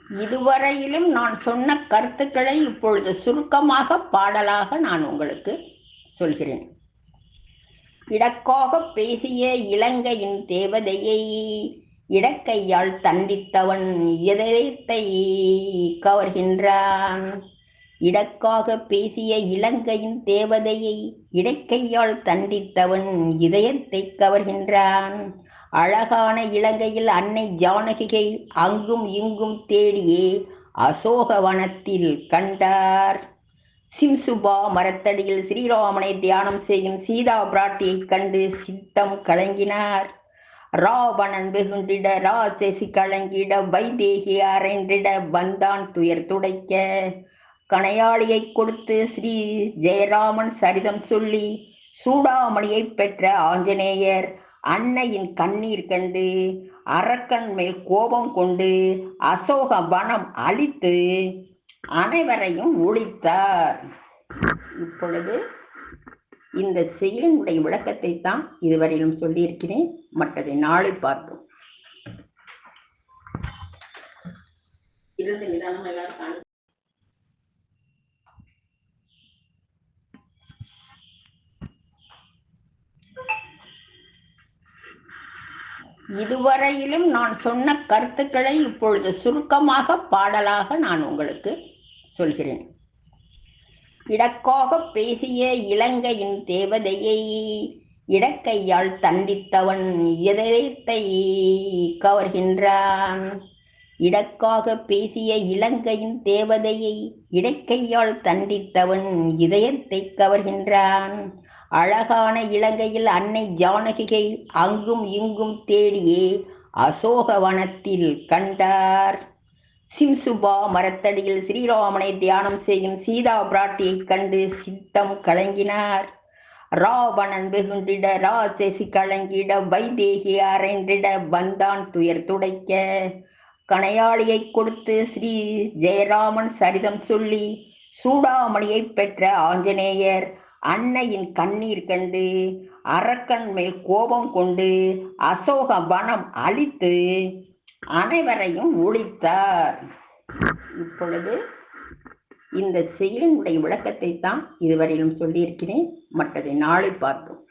இதுவரையிலும் நான் சொன்ன கருத்துக்களை இப்பொழுது சுருக்கமாக பாடலாக நான் உங்களுக்கு சொல்கிறேன். இடக்காக பேசிய இலங்கையின் தேவதையை இடக்கையால் தண்டித்தவன் இதயத்தை கவர்கின்றான். இடக்காக பேசிய இலங்கையின் தேவதையை இடக்கையால் தண்டித்தவன் இதயத்தை கவர்கின்றான். அழகான இலங்கையில் அன்னை ஜானகியை அங்கும் இங்கும் தேடியே அசோகவனத்தில் கண்டார். சிம்சுபா மரத்தடியில் ஸ்ரீராமனை தியானம் செய்யும் சீதா பிராட்டியைக் கண்டு சித்தம் கலங்கினார். ராவணன் வெகுண்டிட ராட்சசி கலங்கிட வைதேகி அறைந்திட வந்தான் துயர் துடைக்க. கணையாளியை கொடுத்து ஸ்ரீ ஜெயராமன் சரிதம் சொல்லி சூடாமணியை பெற்ற ஆஞ்சநேயர் அன்னையின் கண்ணீர் கண்டு அரக்கன் மேல் கோபம் கொண்டு அசோக வனம் அழித்து அனைவரையும் ஒழித்தார். இப்பொழுது இந்த செயலினுடைய விளக்கத்தை தான் இதுவரையிலும் சொல்லியிருக்கிறேன். மற்றதை நாளை பார்ப்போம். இருந்து நிதானம் எல்லாரும் இதுவரையிலும் நான் சொன்ன கருத்துக்களை இப்பொழுது சுருக்கமாக பாடலாக நான் உங்களுக்கு சொல்கிறேன். இடக்காக பேசிய இலங்கையின் தேவதையை இடக்கையால் தண்டித்தவன் இதயத்தை கவர்கின்றான். இடக்காக பேசிய இலங்கையின் தேவதையை இடக்கையால் தண்டித்தவன் இதயத்தை கவர்கின்றான். அழகான இலங்கையில் அன்னை ஜானகியை அங்கும் இங்கும் தேடியே அசோகவனத்தில் கண்டார். சிம்சுபா மரத்தடியில் ஸ்ரீராமனை தியானம் செய்யும் சீதா பிராட்டியைக் கண்டு சித்தம் கலங்கினார். ராவணன் வெகுண்டிட ராட்சசி கலங்கிட வைதேகி அறைந்திட வந்தான் துயர் துடைக்க. கணையாளியை கொடுத்து ஸ்ரீ ஜெயராமன் சரிதம் சொல்லி சூடாமணியை பெற்ற ஆஞ்சநேயர் அன்னையின் கண்ணீர் கண்டு அரக்கன் மேல் கோபம் கொண்டு அசோக வனம் அழித்து அனைவரையும் ஒழித்தார். இப்பொழுது இந்த செயலினுடைய விளக்கத்தை தான் இதுவரையிலும் சொல்லியிருக்கிறேன். மற்றதை நாளை பார்ப்போம்.